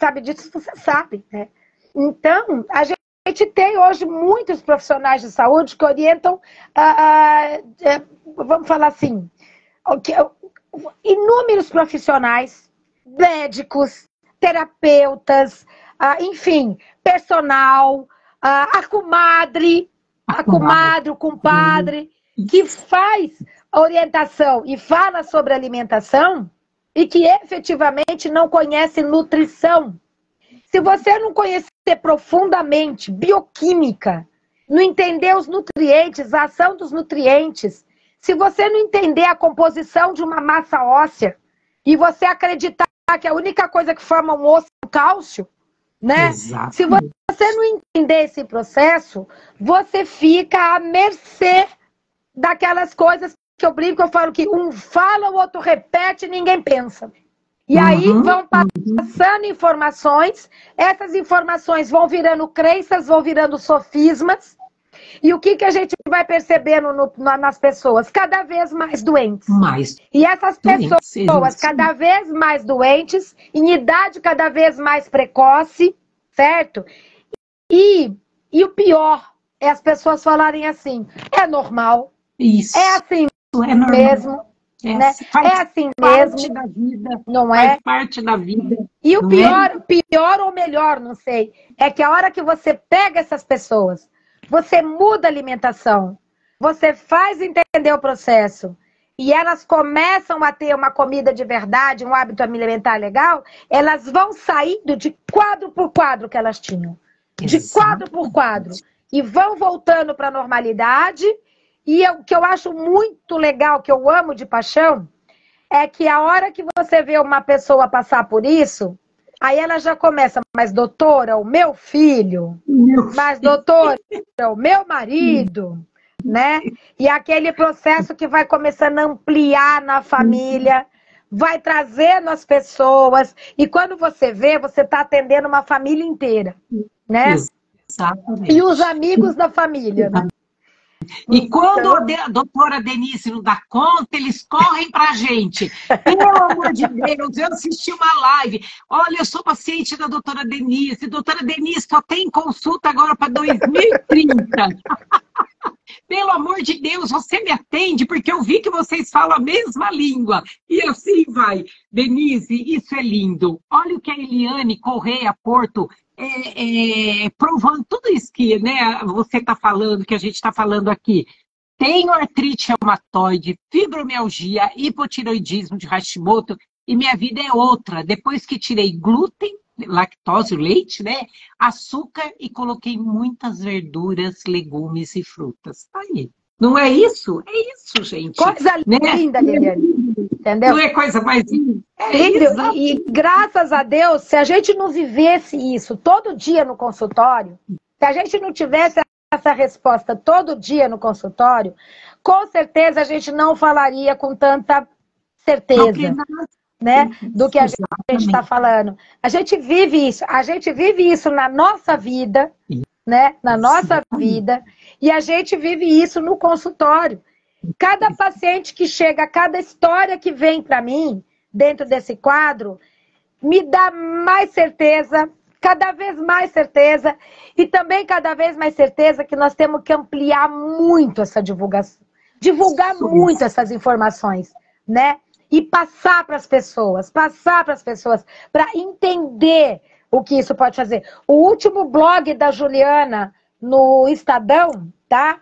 sabe disso, você sabe. Né? Então, a gente tem hoje muitos profissionais de saúde que orientam, vamos falar assim, inúmeros profissionais, médicos, terapeutas, enfim, personal, a comadre, o compadre, que faz orientação e fala sobre alimentação e que efetivamente não conhece nutrição. Se você não conhecer profundamente bioquímica, não entender os nutrientes, a ação dos nutrientes, se você não entender a composição de uma massa óssea e você acreditar que a única coisa que forma um osso é o cálcio, né? Exato. Se você não entender esse processo, você fica à mercê daquelas coisas que eu brinco, eu falo que um fala, o outro repete e ninguém pensa. E aí vão passando informações, essas informações vão virando crenças, vão virando sofismas. E o que a gente vai percebendo nas pessoas? Cada vez mais doentes. E essas pessoas cada vez mais doentes, em idade cada vez mais precoce, certo? E o pior é as pessoas falarem assim, é normal, isso. é assim mesmo. né? Faz É assim parte mesmo, da vida, não faz é? parte da vida. E o Não é? pior ou melhor, não sei, é que a hora que você pega essas pessoas, você muda a alimentação, você faz entender o processo, e elas começam a ter uma comida de verdade, um hábito alimentar legal, elas vão saindo de quadro por quadro que elas tinham. De quadro por quadro. E vão voltando para a normalidade. E o que eu acho muito legal, que eu amo de paixão, é que a hora que você vê uma pessoa passar por isso, aí ela já começa, mas doutora, o meu filho, mas doutora, o meu marido, né? E aquele processo que vai começando a ampliar na família, vai trazendo as pessoas, e quando você vê, você está atendendo uma família inteira, né? Exatamente. E os amigos da família, né? E quando a doutora Denise não dá conta, eles correm para a gente. Pelo amor de Deus, eu assisti uma live. Olha, eu sou paciente da doutora Denise. Doutora Denise só tem consulta agora para 2030. Pelo amor de Deus, você me atende, porque eu vi que vocês falam a mesma língua. E assim vai. Denise, isso é lindo. Olha o que a Eliane Correia Porto provando tudo isso que, né, você está falando, que a gente está falando aqui. Tenho artrite reumatoide, fibromialgia, hipotiroidismo de Hashimoto e minha vida é outra. Depois que tirei glúten, lactose, o leite, né, açúcar e coloquei muitas verduras, legumes e frutas. Aí. Não é isso? É isso, gente. Coisa linda, né? Liliane. Entendeu? Não é coisa mais linda? E graças a Deus, se a gente não vivesse isso todo dia no consultório, se a gente não tivesse essa resposta todo dia no consultório, com certeza a gente não falaria com tanta certeza, né, do que a gente está falando. A gente vive isso na nossa vida, né, na nossa vida, e a gente vive isso no consultório. Cada paciente que chega, cada história que vem para mim, dentro desse quadro, me dá mais certeza, cada vez mais certeza, e também cada vez mais certeza que nós temos que ampliar muito essa divulgação, divulgar muito essas informações, né? E passar para as pessoas, para entender o que isso pode fazer. O último blog da Juliana no Estadão, tá?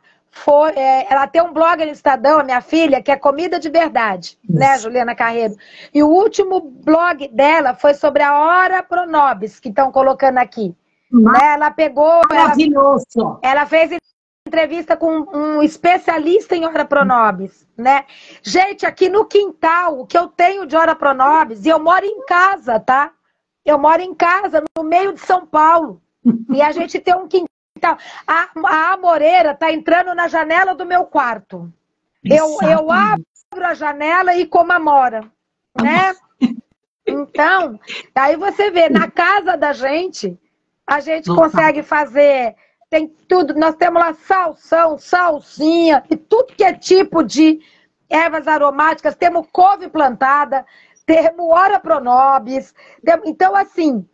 Ela tem um blog no Estadão, a minha filha, que é Comida de Verdade, né, Juliana Carreiro? E o último blog dela foi sobre a Ora Pronobis, que estão colocando aqui. Né? Ela pegou... Ela fez entrevista com um especialista em Ora Pronobis, né? Gente, aqui no quintal, o que eu tenho de Ora Pronobis, e eu moro em casa, tá? Eu moro em casa, no meio de São Paulo. E a gente tem um quintal. A amoreira está entrando na janela do meu quarto. Eu abro a janela e como amora, né? Então, aí você vê, na casa da gente, a gente consegue fazer, tem tudo, nós temos lá salsão, salsinha, e tudo que é tipo de ervas aromáticas, temos couve plantada, temos Ora Pronobis, então assim,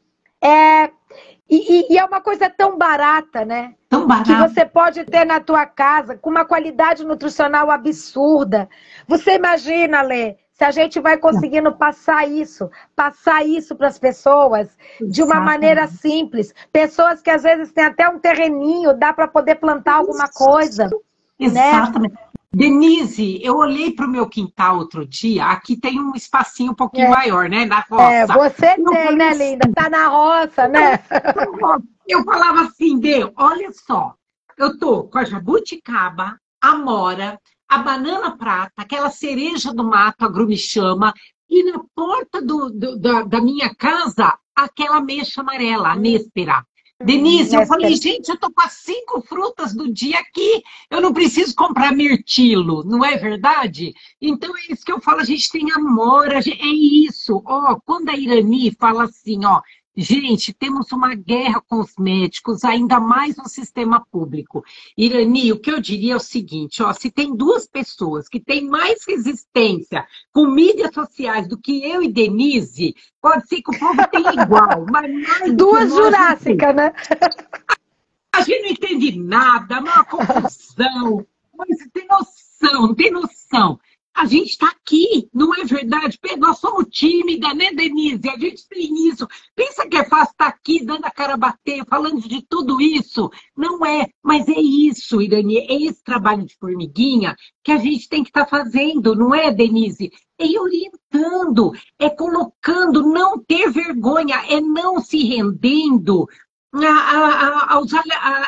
E é uma coisa tão barata, né? Tão barata. Que você pode ter na tua casa, com uma qualidade nutricional absurda. Você imagina, Lê, se a gente vai conseguindo passar isso para as pessoas de uma maneira simples. Pessoas que às vezes têm até um terreninho, dá para poder plantar alguma coisa. Exatamente. Né? Denise, eu olhei para o meu quintal outro dia, aqui tem um espacinho um pouquinho maior, né, na roça. Você tem, né, linda? Tá na roça, né? Eu falava assim, olha só, eu tô com a jabuticaba, a amora, a banana prata, aquela cereja do mato, a grumichama, e na porta da minha casa, aquela ameixa amarela, a néspera. Denise, eu falei, gente, eu tô com as 5 frutas do dia aqui, eu não preciso comprar mirtilo, não é verdade? Então é isso que eu falo, a gente tem amor, é isso. Ó, quando a Irani fala assim, ó, gente, temos uma guerra com os médicos, ainda mais no sistema público. Irani, o que eu diria é o seguinte, ó, se tem 2 pessoas que têm mais resistência com mídias sociais do que eu e Denise, pode ser que o povo tenha igual, mas mais 2 jurássicas, né? A gente não entende nada, é uma confusão, mas tem noção, não tem noção. A gente está aqui, não é verdade? Nós somos tímida, né, Denise? A gente tem isso. Pensa que é fácil estar aqui, dando a cara a bater, falando de tudo isso. Não é, mas é isso, Irani, é esse trabalho de formiguinha que a gente tem que estar fazendo, não é, Denise? É orientando, é colocando, não ter vergonha, é não se rendendo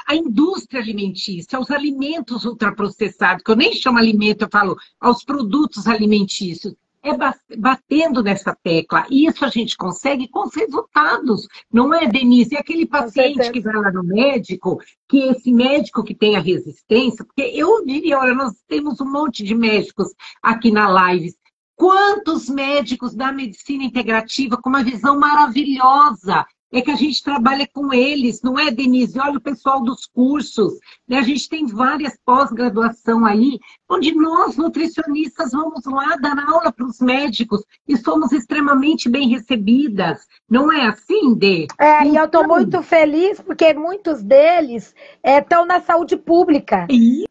à indústria alimentícia, aos alimentos ultraprocessados, que eu nem chamo alimento, eu falo aos produtos alimentícios. É batendo nessa tecla. E isso a gente consegue com os resultados. Não é, Denise? É aquele paciente que vai lá no médico, que esse médico que tem a resistência, porque eu diria, olha, nós temos um monte de médicos aqui na live. Quantos médicos da medicina integrativa com uma visão maravilhosa? É que a gente trabalha com eles, não é, Denise? Olha o pessoal dos cursos, né? A gente tem várias pós-graduação aí, onde nós, nutricionistas, vamos lá dar aula para os médicos e somos extremamente bem recebidas. Não é assim, Dê? É, e eu estou muito feliz porque muitos deles estão na saúde pública.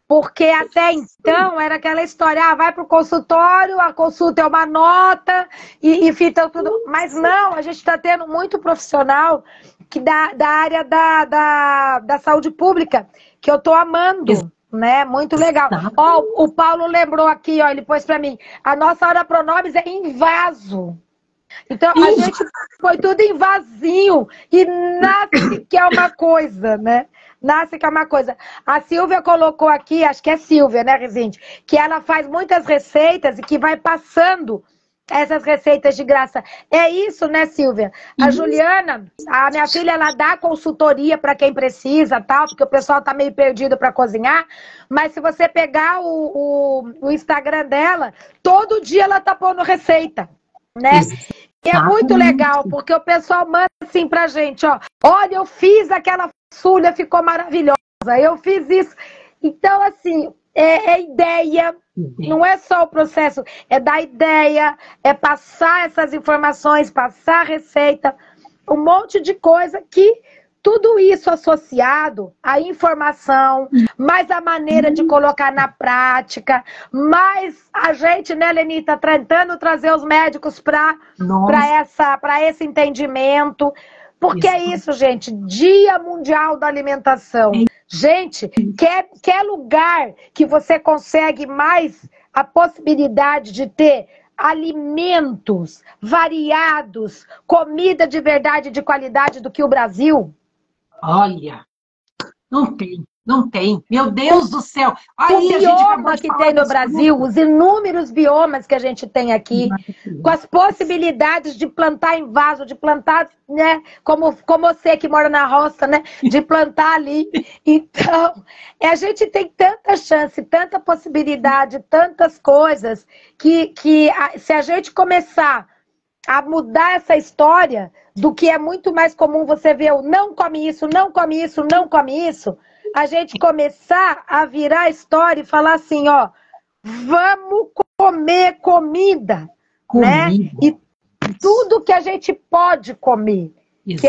Porque até então era aquela história, vai para o consultório, a consulta é uma nota e fica tudo. Mas não, a gente está tendo muito profissional que da área da saúde pública, que eu estou amando, né? Muito legal. Ó, o Paulo lembrou aqui, ó, ele pôs para mim, a nossa hora pronobis é em vaso. Então, a gente foi tudo em vasinho e nasce que é uma coisa, né? Nasce que é uma coisa. A Silvia colocou aqui, acho que é Silvia, né, Rezende? Que ela faz muitas receitas e que vai passando essas receitas de graça. É isso, né, Silvia? A Juliana, a minha filha, ela dá consultoria para quem precisa, tal, porque o pessoal tá meio perdido para cozinhar. Mas se você pegar o Instagram dela, todo dia ela tá pondo receita, né? E é muito legal, porque o pessoal manda assim pra gente, ó. Olha, eu fiz aquela façulha, ficou maravilhosa. Eu fiz isso. Então, assim, é ideia. Não é só o processo, é dar ideia, é passar essas informações, passar a receita, um monte de coisa que tudo isso associado à informação, mais a maneira de colocar na prática, mais a gente, né, Lenita, tentando trazer os médicos para esse entendimento. Porque é isso, gente, Dia Mundial da Alimentação. Gente, quer lugar que você consegue mais a possibilidade de ter alimentos variados, comida de verdade, de qualidade do que o Brasil? Olha, não tem. Não tem. Meu Deus do céu. Aí, o bioma que tem no Brasil, os inúmeros biomas que a gente tem aqui, com as possibilidades de plantar em vaso, de plantar, né, como você que mora na roça, né, de plantar ali. Então, a gente tem tanta chance, tanta possibilidade, tantas coisas, que se a gente começar a mudar essa história do que é muito mais comum você ver o não come isso, não come isso, não come isso, a gente começar a virar a história e falar assim, ó, vamos comer comida, né? E tudo que a gente pode comer. Que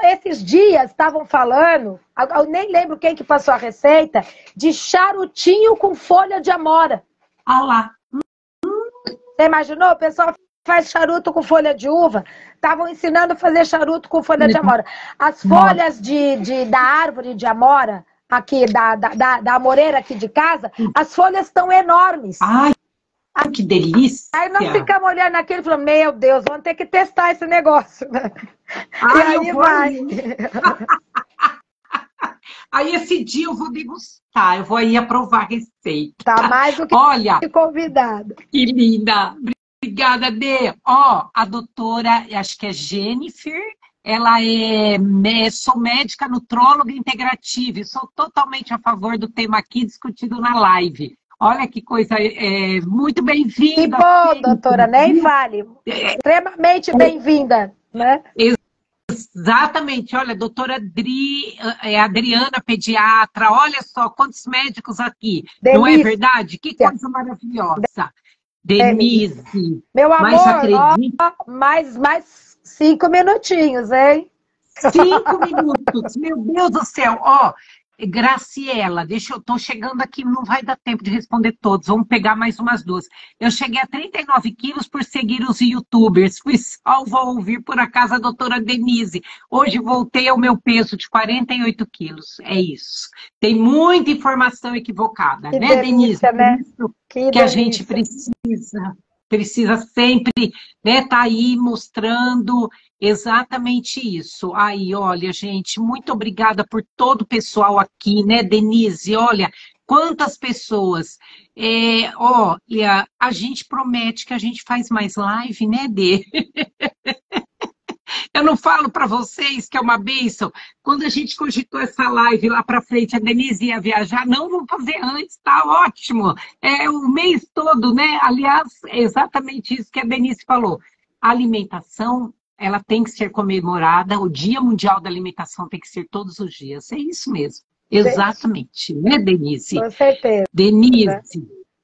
esses dias estavam falando, eu nem lembro quem que passou a receita, de charutinho com folha de amora. Ah lá. Você imaginou? O pessoal faz charuto com folha de uva. Estavam ensinando a fazer charuto com folha de amora. As folhas da árvore de amora, aqui, da amoreira aqui de casa, as folhas estão enormes. Ai, que delícia! Aí nós ficamos olhando aquilo e falamos, meu Deus, vamos ter que testar esse negócio. Ai, e aí vai. Aí esse dia eu vou degustar, eu vou aí aprovar a receita. Tá mais do que convidado. Que linda! Obrigada, Dê. Ó, a doutora, acho que é Jennifer, ela sou médica nutróloga integrativa e sou totalmente a favor do tema aqui discutido na live. Olha que coisa, muito bem-vinda. Que bom, doutora, nem vale. Extremamente bem-vinda, né? Exatamente, olha, doutora Adriana, pediatra, olha só quantos médicos aqui, Delícia. Não é verdade? Que coisa maravilhosa. Denise, meu amor, mais 5 minutinhos, hein? 5 minutos, meu Deus do céu, ó. Graciela, eu tô chegando aqui, não vai dar tempo de responder todos, vamos pegar mais umas duas. Eu cheguei a 39 quilos por seguir os YouTubers, fui salva ao ouvir por acaso a doutora Denise. Hoje voltei ao meu peso de 48 quilos, é isso. Tem muita informação equivocada, Que né, delícia, Denise? né? Por isso Que que a delícia. gente precisa sempre, né, tá aí mostrando exatamente isso. Aí, olha, gente, muito obrigada por todo o pessoal aqui, né, Denise? Olha, quantas pessoas. Olha, a gente promete que a gente faz mais live, né, Dê? Eu não falo para vocês que é uma bênção. Quando a gente cogitou essa live lá para frente, a Denise ia viajar, não, vamos fazer antes, tá ótimo. É o mês todo, né? Aliás, é exatamente isso que a Denise falou. A alimentação, ela tem que ser comemorada, o Dia Mundial da Alimentação tem que ser todos os dias. É isso mesmo. Exatamente, né, Denise? Com certeza. Denise,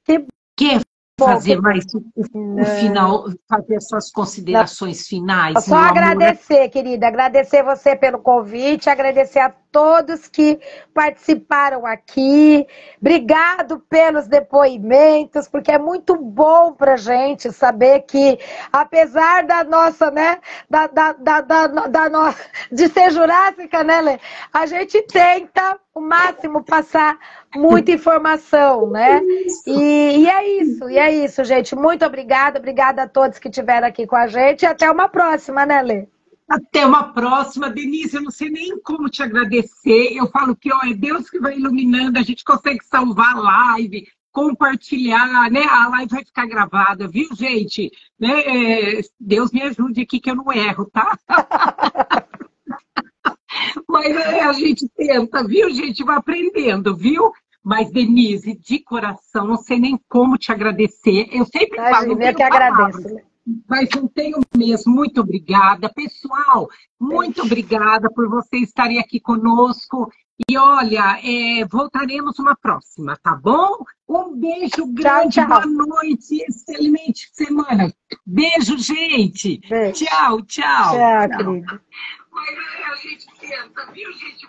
Que quer bom, fazer que... mais o final, fazer suas considerações finais, Só meu amor? agradecer, querida, agradecer você pelo convite, agradecer a todos que participaram aqui. Obrigado pelos depoimentos, porque é muito bom pra gente saber que, apesar da nossa, né, de ser jurássica, né, Lê? A gente tenta o máximo passar muita informação, né? E é isso, gente. Muito obrigada a todos que estiveram aqui com a gente e até uma próxima, né, Lê? Até uma próxima, Denise. Eu não sei nem como te agradecer. Eu falo que ó, é Deus que vai iluminando, a gente consegue salvar a live, compartilhar, né? A live vai ficar gravada, viu, gente? Né? Deus me ajude aqui que eu não erro, tá? Mas a gente tenta, viu, gente? Vai aprendendo, viu? Mas, Denise, de coração, não sei nem como te agradecer. Eu sempre falo, não tenho palavras, mas não tenho mesmo. Muito obrigada. Pessoal, muito obrigada por vocês estarem aqui conosco. E olha, voltaremos uma próxima, tá bom? Um beijo grande, tchau. Boa noite, excelente semana. Beijo, gente. Beijo. Tchau. Tchau, querida. Mas a gente tenta, viu, gente?